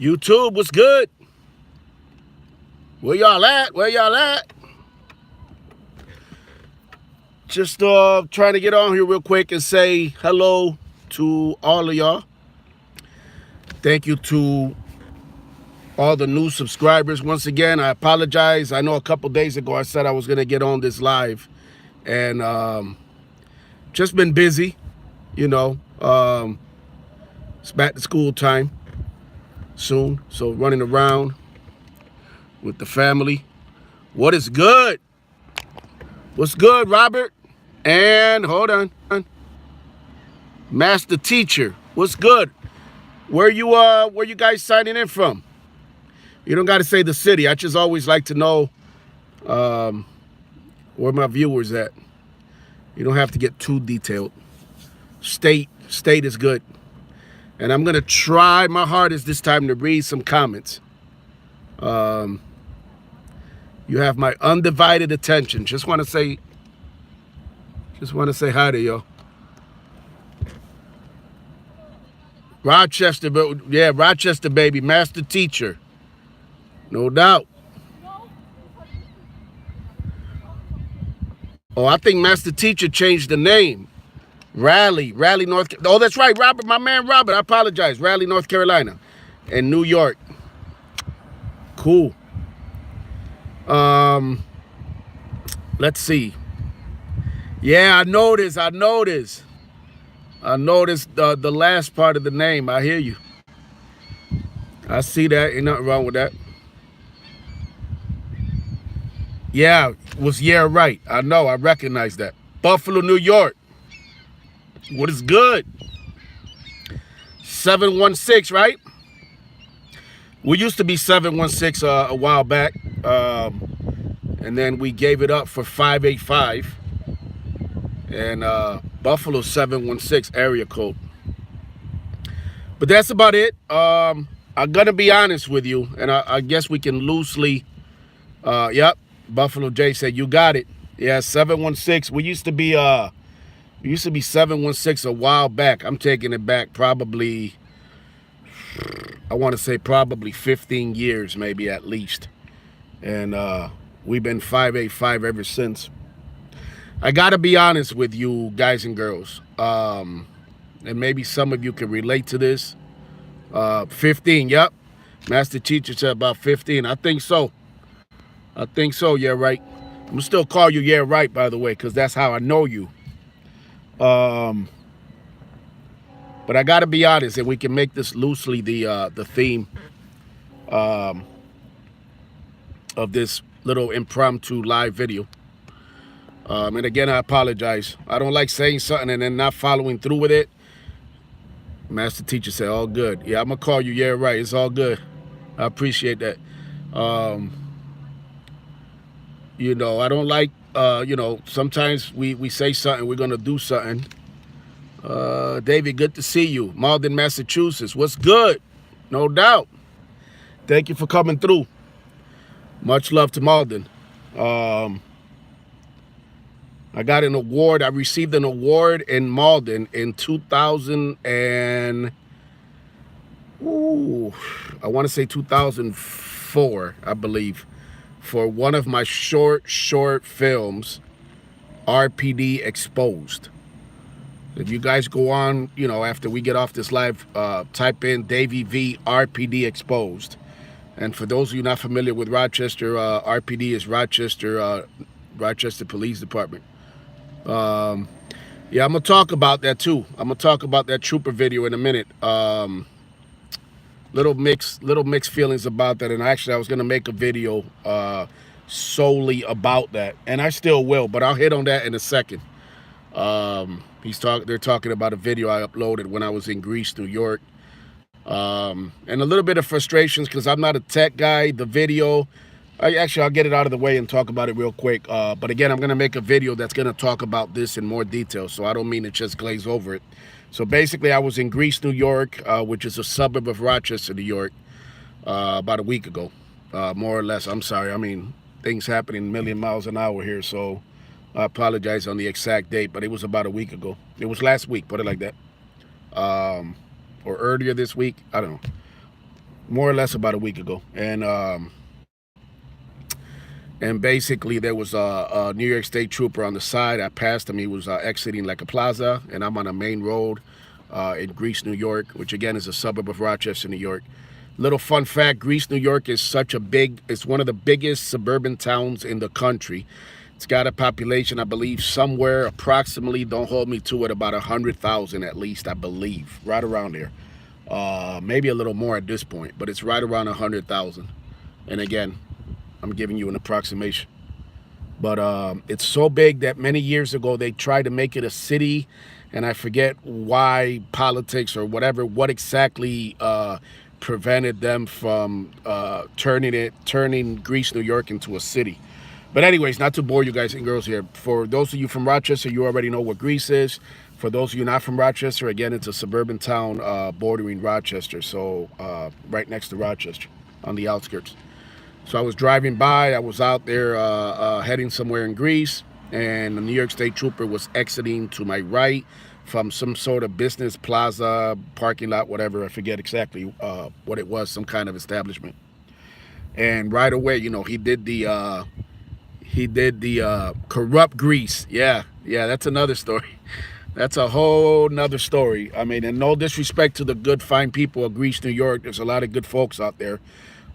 YouTube, what's good? Where y'all at? Where y'all at? Just trying to get on here real quick and say hello to all of y'all. Thank you to all the new subscribers. Once again, I apologize. I know a couple days ago I said I was going to get on this live, and just been busy, you know. It's back to school time soon, so running around with the family. What is good? What's good, Robert? And hold on, Master Teacher. What's good? Where you guys signing in from? You don't got to say the city. I just always like to know where my viewers at. You don't have to get too detailed. State is good. And I'm gonna try my hardest this time to read some comments. You have my undivided attention. Just want to say hi to y'all. Rochester, yeah, Rochester, baby, Master Teacher, no doubt. Oh, I think Master Teacher changed the name. Raleigh, North. Oh, that's right, Robert, my man, Robert. I apologize. Raleigh, North Carolina, and New York. Cool. Let's see. Yeah, I noticed the last part of the name. I hear you. I see that. Ain't nothing wrong with that. Yeah, was right. I know. I recognize that. Buffalo, New York. What is good? 716, right? We used to be 716 a while back, and then we gave it up for 585. And Buffalo 716 area code. But that's about it. I'm gonna be honest with you, and I guess we can loosely. Yep, Buffalo J said you got it. Yeah, 716. We used to be 716 a while back. I'm taking it back probably. I want to say probably 15 years, maybe at least, and we've been 585 ever since. I gotta be honest with you guys and girls, and maybe some of you can relate to this. 15, yep. Master Teacher said about 15. I think so. Yeah, right. I'm gonna still call you yeah, right, by the way, because that's how I know you. But I gotta be honest, and we can make this loosely the theme of this little impromptu live video. And again, I apologize. I don't like saying something and then not following through with it. Master Teacher said, all good. Yeah, I'm going to call you. Yeah, right. It's all good. I appreciate that. I don't like, sometimes we say something, we're going to do something. Davy, good to see you. Malden, Massachusetts. What's good? No doubt. Thank you for coming through. Much love to Malden. I got an award. I received an award in Malden in 2000 and I want to say 2004, I believe, for one of my short films, RPD Exposed. If you guys go on, after we get off this live, type in Davy V RPD Exposed. And for those of you not familiar with Rochester, RPD is Rochester Police Department. Yeah, I'm gonna talk about that too. I'm gonna talk about that trooper video in a minute. Little mixed feelings about that, and actually I was gonna make a video solely about that, and I still will, but I'll hit on that in a second. They're talking about a video I uploaded when I was in Greece, New York, and a little bit of frustrations because I'm not a tech guy. The video. I'll get it out of the way and talk about it real quick. But again, I'm going to make a video that's going to talk about this in more detail, so I don't mean to just glaze over it. So basically, I was in Greece, New York, which is a suburb of Rochester, New York, about a week ago, more or less. I'm sorry. I mean, things happening a million miles an hour here, so I apologize on the exact date, but it was about a week ago. It was last week, put it like that. Or earlier this week. I don't know. more or less about a week ago, and basically there was a New York State trooper on the side. I passed him. He was exiting like a plaza, and I'm on a main road in Greece, New York, which again is a suburb of Rochester, New York. Little fun fact: Greece, New York is it's one of the biggest suburban towns in the country. It's got a population, I believe, somewhere approximately, don't hold me to it, about 100,000 at least, I believe, right around there. Maybe a little more at this point, but it's right around 100,000. And again, I'm giving you an approximation. But it's so big that many years ago they tried to make it a city, and I forget why, politics or whatever, what exactly prevented them from turning Greece, New York into a city. But anyways, not to bore you guys and girls here, for those of you from Rochester, you already know what Greece is. For those of you not from Rochester, again, it's a suburban town bordering Rochester, so right next to Rochester, on the outskirts. So I was driving by, I was out there heading somewhere in Greece, and the New York State trooper was exiting to my right from some sort of business plaza, parking lot, whatever, I forget exactly what it was, some kind of establishment. And right away, you know, he did the corrupt Greece. Yeah, that's another story. That's a whole nother story. I mean, and no disrespect to the good, fine people of Greece, New York. There's a lot of good folks out there.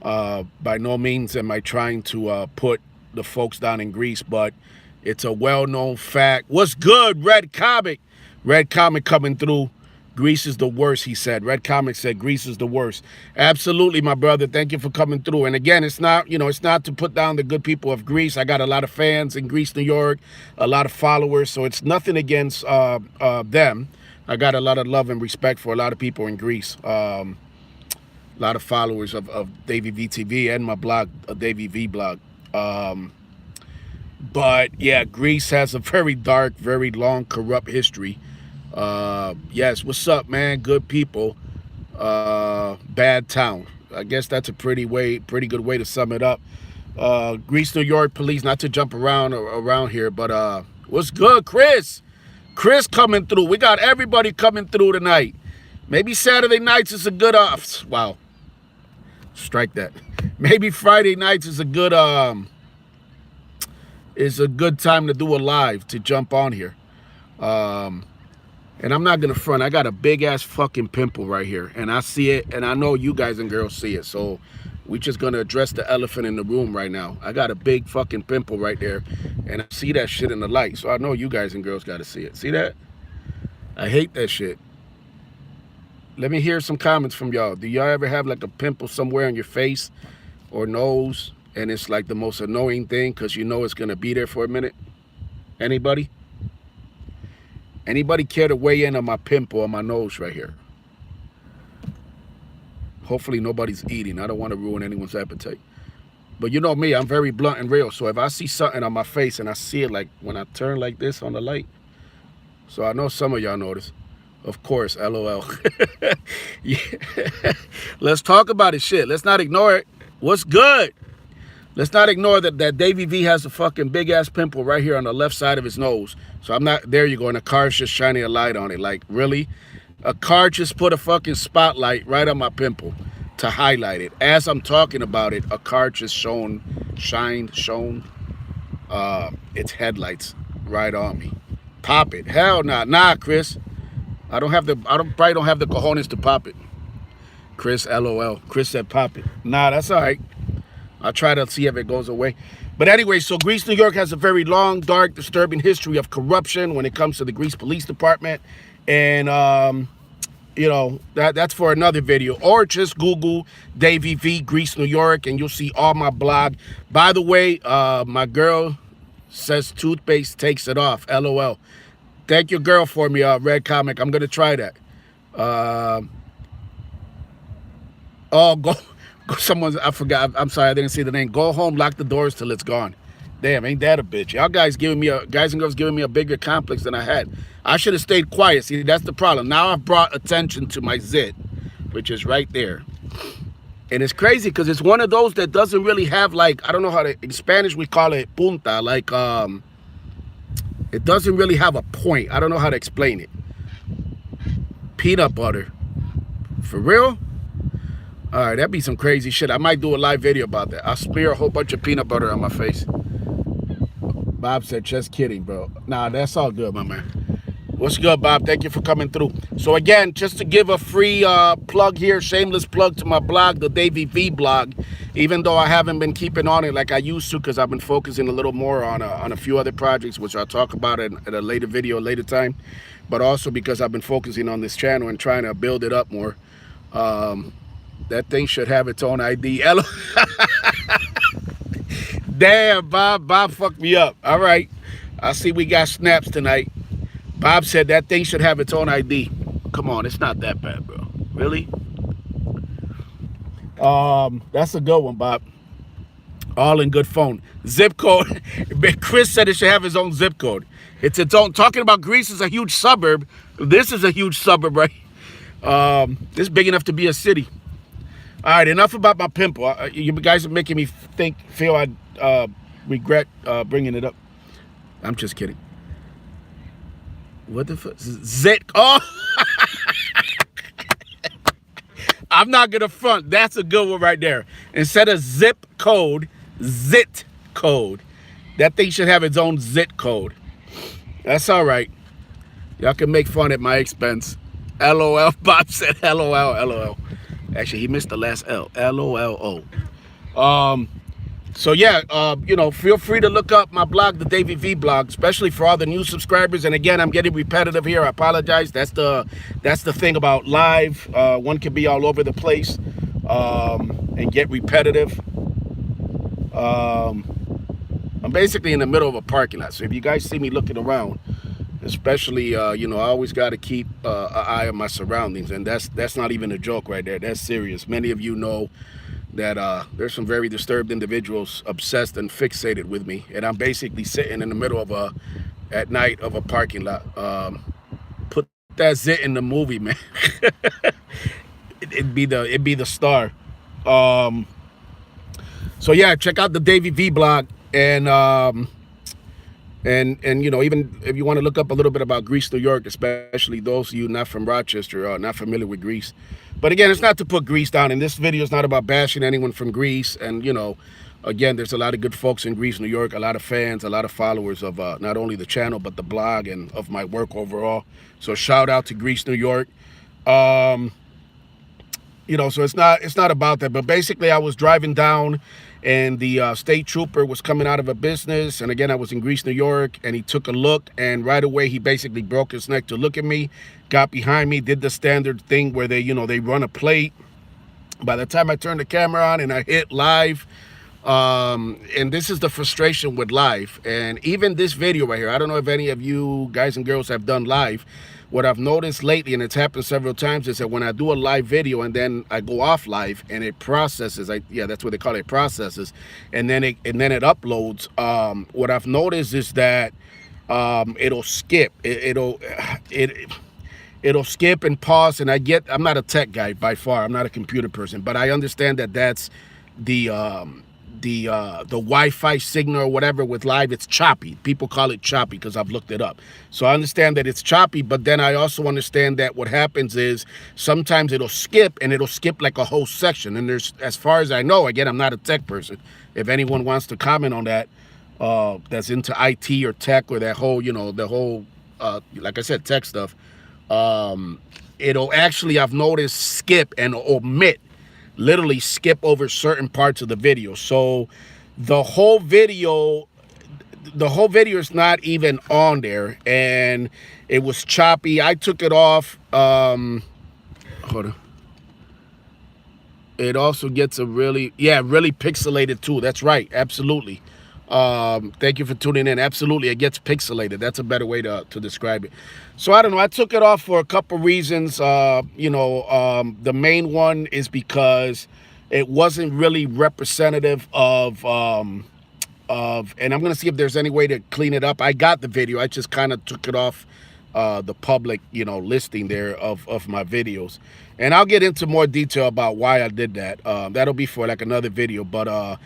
By no means am I trying to put the folks down in Greece, but it's a well-known fact. What's good, Red Comic? Red Comic coming through. Greece is the worst, he said. Red Comic said Greece is the worst. Absolutely, my brother. Thank you for coming through. And again, it's not to put down the good people of Greece. I got a lot of fans in Greece, New York, a lot of followers. So it's nothing against them. I got a lot of love and respect for a lot of people in Greece. A lot of followers of Davy VTV and my blog, Davy V blog. But yeah, Greece has a very dark, very long, corrupt history. Yes, what's up, man? Good people. Bad town. I guess that's a pretty good way to sum it up. Greece, New York police, not to jump around here, but what's good, Chris? Chris coming through. We got everybody coming through tonight. Maybe Saturday nights is a good wow. Strike that. Maybe Friday nights is a good time to do a live, to jump on here. And I'm not gonna front, I got a big ass fucking pimple right here, and I see it, and I know you guys and girls see it, so we're just gonna address the elephant in the room right now. I got a big fucking pimple right there, and I see that shit in the light, so I know you guys and girls gotta see it. See that? I hate that shit. Let me hear some comments from y'all. Do y'all ever have like a pimple somewhere on your face or nose, and it's like the most annoying thing because you know it's gonna be there for a minute? Anybody? Anybody care to weigh in on my pimple on my nose right here? Hopefully nobody's eating. I don't want to ruin anyone's appetite. But you know me, I'm very blunt and real. So if I see something on my face and I see it like when I turn like this on the light, so I know some of y'all notice. Of course, LOL. Yeah. Let's talk about it, shit. Let's not ignore it. What's good? Let's not ignore that Davy V has a fucking big ass pimple right here on the left side of his nose. So I'm not, there you go, and a car's just shining a light on it. Like, really? A car just put a fucking spotlight right on my pimple to highlight it. As I'm talking about it, a car just shined its headlights right on me. Pop it. Hell nah. Nah, Chris. I probably don't have the cojones to pop it. Chris, LOL. Chris said pop it. Nah, that's all right. I'll try to see if it goes away. But anyway, so Greece, New York has a very long, dark, disturbing history of corruption when it comes to the Greece Police Department. And, you know, that's for another video. Or just Google Davy V, Greece, New York, and you'll see all my blog. By the way, my girl says toothpaste takes it off. LOL. Thank your girl for me, Red Comic. I'm going to try that. I forgot. I'm sorry, I didn't see the name. Go home, lock the doors till it's gone. Damn, ain't that a bitch? Y'all guys and girls giving me a bigger complex than I had. I should have stayed quiet. See, that's the problem. Now I've brought attention to my zit, which is right there. And it's crazy because it's one of those that doesn't really have, like, I don't know how to, in Spanish we call it punta, like, it doesn't really have a point. I don't know how to explain it. Peanut butter. For real? All right, that'd be some crazy shit. I might do a live video about that. I'll smear a whole bunch of peanut butter on my face. Bob said, just kidding, bro. Nah, that's all good, my man. What's good, Bob? Thank you for coming through. So again, just to give a free plug here, shameless plug to my blog, the Davy V blog. Even though I haven't been keeping on it like I used to, because I've been focusing a little more on a few other projects, which I'll talk about in a later video, later time. But also because I've been focusing on this channel and trying to build it up more. That thing should have its own ID. Damn, Bob fucked me up. All right. I see we got snaps tonight. Bob said that thing should have its own ID. Come on, it's not that bad, bro. Really? That's a good one, Bob. All in good phone. Zip code. Chris said it should have its own zip code. It's its own. Talking about Greece is a huge suburb. This is a huge suburb, right? This is big enough to be a city. All right, enough about my pimple. You guys are making me feel I regret bringing it up. I'm just kidding. What the fuck? Zit. Oh! I'm not going to front. That's a good one right there. Instead of zip code, zit code. That thing should have its own zit code. That's all right. Y'all can make fun at my expense. LOL. Bob said LOL, LOL. Actually, he missed the last L. LOLO. So yeah, you know, feel free to look up my blog, the Davy V blog, especially for all the new subscribers. And again, I'm getting repetitive here. I apologize. That's the thing about live. One can be all over the place and get repetitive. I'm basically in the middle of a parking lot. So if you guys see me looking around, especially, you know, I always got to keep an eye on my surroundings. And that's not even a joke right there. That's serious. Many of you know that there's some very disturbed individuals obsessed and fixated with me, and I'm basically sitting in the middle of at night of a parking lot. Put that zit in the movie, man. it'd be the star. So yeah, check out the Davy V blog, and you know, even if you want to look up a little bit about Greece, New York, especially those of you not from Rochester or not familiar with Greece. But again, it's not to put Greece down, and this video is not about bashing anyone from Greece. And you know, again, there's a lot of good folks in Greece, New York, a lot of fans, a lot of followers of not only the channel but the blog and of my work overall. So shout out to Greece, New York. You know, so it's not about that. But basically, I was driving down, and the state trooper was coming out of a business. And again, I was in Greece, New York, and he took a look, and right away he basically broke his neck to look at me, got behind me, did the standard thing where they, you know, they run a plate. By the time I turned the camera on and I hit live, and this is the frustration with live, and even this video right here, I don't know if any of you guys and girls have done live. What I've noticed lately, and it's happened several times, is that when I do a live video and then I go off live and it processes, yeah, that's what they call it, processes, and then it uploads. What I've noticed is that it'll skip. It'll skip and pause. And I'm not a tech guy by far. I'm not a computer person, but I understand that that's the Wi-Fi signal or whatever with live. It's choppy. People call it choppy because I've looked it up. So I understand that it's choppy, but then I also understand that what happens is sometimes it'll skip, and it'll skip like a whole section. And there's, as far as I know, again, I'm not a tech person. If anyone wants to comment on that, that's into IT or tech or that whole, you know, the whole, like I said, tech stuff, it'll actually, I've noticed, skip and omit, literally skip over certain parts of the video. So the whole video is not even on there, and it was choppy. I took it off. Hold on. It also gets a really pixelated too. That's right. Absolutely. Thank you for tuning in. Absolutely, it gets pixelated. That's a better way to describe it. So I don't know. I took it off for a couple reasons. You know, the main one is because it wasn't really representative of, and I'm gonna see if there's any way to clean it up. I got the video. I just kind of took it off the public, you know, listing there of my videos, and I'll get into more detail about why I did that. That'll be for like another video, but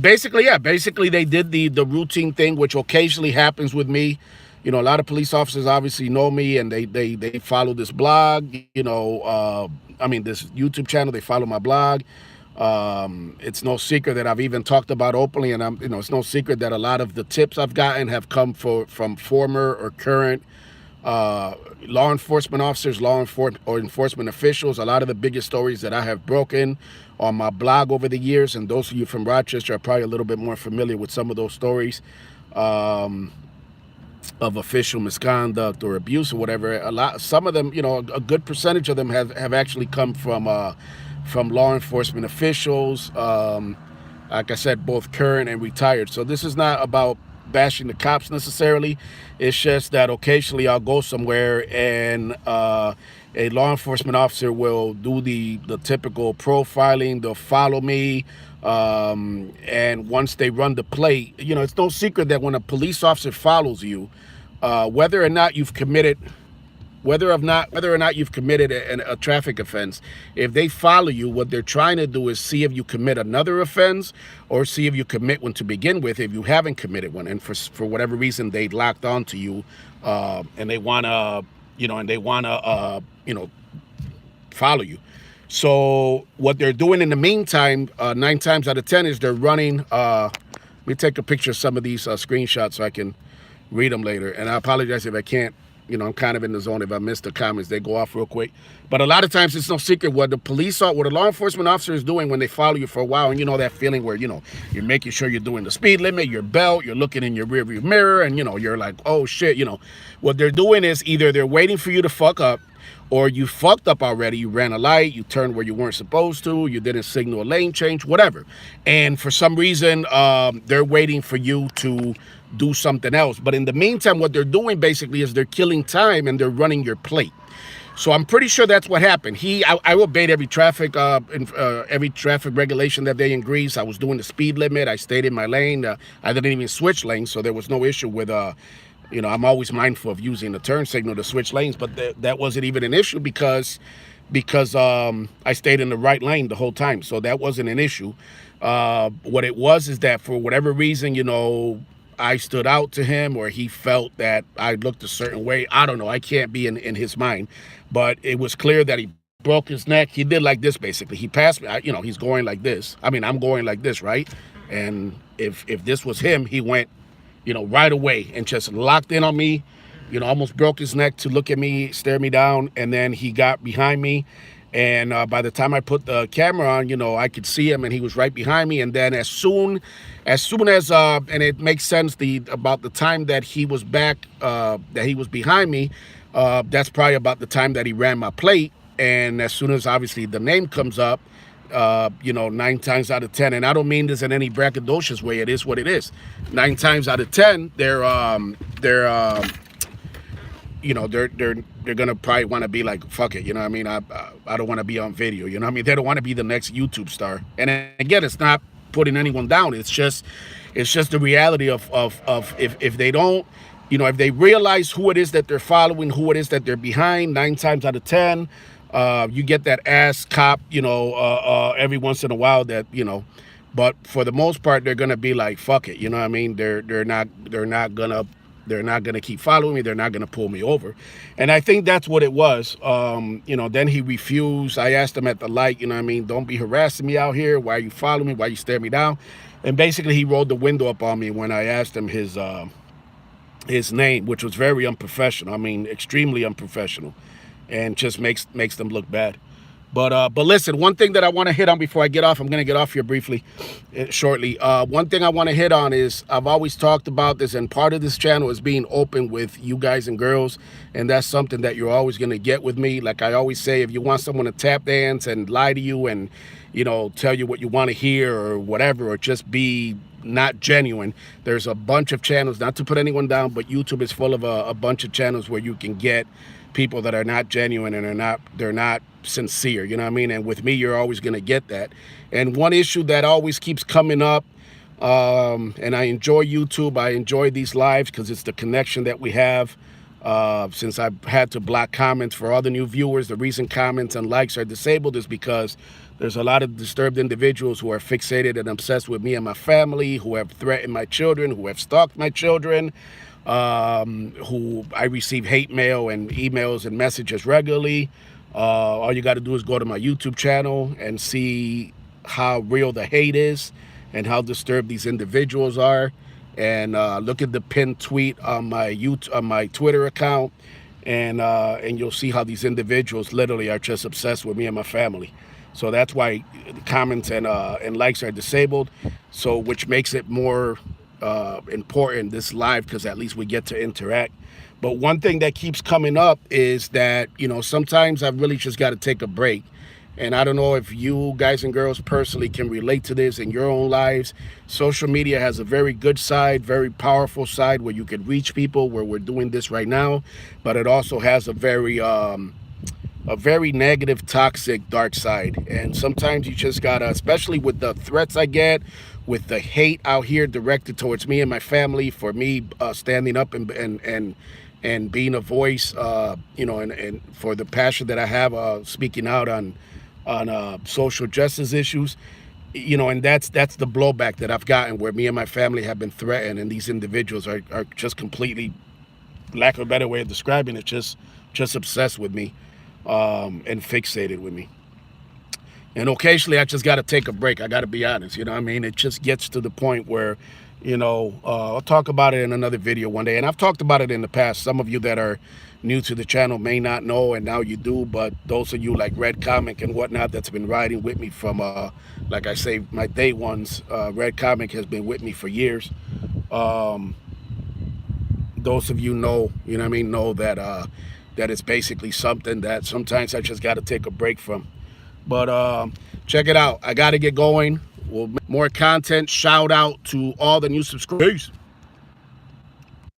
basically, yeah, basically they did the routine thing, which occasionally happens with me. a lot of police officers obviously know me, and they follow this blog. I mean, this YouTube channel. They follow my blog. It's no secret that I've even talked about openly, and it's no secret that a lot of the tips I've gotten have come from former or current law enforcement officers, or enforcement officials. A lot of the biggest stories that I have broken on my blog over the years, and those of you from Rochester are probably a little bit more familiar with some of those stories. Of official misconduct or abuse or whatever. Some of them, a good percentage of them have actually come from law enforcement officials. Like I said, both current and retired. So this is not about bashing the cops necessarily. It's just that occasionally I'll go somewhere and a law enforcement officer will do the typical profiling. They'll follow me. And once they run the plate, it's no secret that when a police officer follows you, whether or not you've committed a traffic offense, if they follow you, what they're trying to do is see if you commit another offense or see if you commit one to begin with if you haven't committed one. And for whatever reason, they locked onto you, and they want to, follow you. So what they're doing in the meantime, 9 times out of 10, is they're running. Let me take a picture of some of these screenshots so I can read them later. And I apologize if I can't. I'm kind of in the zone. If I miss the comments, they go off real quick. But a lot of times it's no secret what a law enforcement officer is doing when they follow you for a while. And that feeling where, you're making sure you're doing the speed limit, your belt, you're looking in your rearview mirror, and, you're like, oh shit, What they're doing is either they're waiting for you to fuck up, or you fucked up already. You ran a light, you turned where you weren't supposed to, you didn't signal a lane change, whatever. And for some reason, they're waiting for you to do something else. But in the meantime, what they're doing basically is they're killing time and they're running your plate. So I'm pretty sure that's what happened. I obeyed every traffic regulation that day in Greece. I was doing the speed limit. I stayed in my lane. I didn't even switch lanes, so there was no issue with I'm always mindful of using the turn signal to switch lanes, but that wasn't even an issue because I stayed in the right lane the whole time. So that wasn't an issue. What it was is that for whatever reason, I stood out to him, or he felt that I looked a certain way. I don't know. I can't be in his mind. But it was clear that he broke his neck. He did like this, basically. He passed me. He's going like this. I mean, I'm going like this, right? And if this was him, he went, right away and just locked in on me, almost broke his neck to look at me, stare me down. And then he got behind me. And by the time I put the camera on, I could see him, and he was right behind me. And then as soon as, and it makes sense, about the time that he was back, that he was behind me, that's probably about the time that he ran my plate. And as soon as obviously the name comes up, 9 times out of 10, and I don't mean this in any braggadocious way, it is what it is. 9 times out of 10, they're gonna probably want to be like, fuck it, I mean, I don't want to be on video, I mean, they don't want to be the next YouTube star. And again, it's not putting anyone down. It's just the reality of if they don't, if they realize who it is that they're following, who it is that they're behind, 9 times out of 10, you get that ass cop, every once in a while that, but for the most part, they're gonna be like, fuck it, what I mean? They're not gonna keep following me. They're not gonna pull me over. And I think that's what it was. Then he refused. I asked him at the light, don't be harassing me out here. Why are you following me? Why you stare me down? And basically he rolled the window up on me when I asked him his name, which was very unprofessional. I mean, extremely unprofessional, and just makes them look bad. But listen, one thing that I want to hit on before I get off, I'm going to get off here briefly, shortly. One thing I want to hit on is, I've always talked about this, and part of this channel is being open with you guys and girls, and that's something that you're always going to get with me. Like I always say, if you want someone to tap dance and lie to you and, tell you what you want to hear or whatever, or just be not genuine, there's a bunch of channels, not to put anyone down, but YouTube is full of a bunch of channels where you can get people that are not genuine and they're not sincere, what I mean? And with me, you're always going to get that. And one issue that always keeps coming up, and I enjoy YouTube, I enjoy these lives because it's the connection that we have. Since I've had to block comments for all the new viewers, the recent comments and likes are disabled, is because there's a lot of disturbed individuals who are fixated and obsessed with me and my family, who have threatened my children, who have stalked my children, who I receive hate mail and emails and messages regularly. All you got to do is go to my YouTube channel and see how real the hate is and how disturbed these individuals are. And look at the pinned tweet on my Twitter account, and you'll see how these individuals literally are just obsessed with me and my family. So that's why the comments and likes are disabled. So which makes it more important this live, because at least we get to interact. But one thing that keeps coming up is that, you know, sometimes I've really just got to take a break. And I don't know if you guys and girls personally can relate to this in your own lives. Social media has a very good side, very powerful side where you can reach people, where we're doing this right now. But it also has a very negative, toxic, dark side. And sometimes you just gotta, especially with the threats I get, with the hate out here directed towards me and my family for me standing up and being a voice, you know, and for the passion that I have speaking out on social justice issues, you know, and that's the blowback that I've gotten, where me and my family have been threatened, and these individuals are just completely, lack of a better way of describing it, just obsessed with me, and fixated with me. And occasionally I just got to take a break. I got to be honest, you know what I mean? It just gets to the point where, you know, I'll talk about it in another video one day. And I've talked about it in the past. Some of you that are new to the channel may not know, and now you do. But those of you like Red Comic and whatnot that's been riding with me from, like I say, my day ones, Red Comic has been with me for years. Those of you know, you know what I mean, know that, that it's basically something that sometimes I just got to take a break from. But check it out. I got to get going. Well, more content. Shout out to all the new subscribers.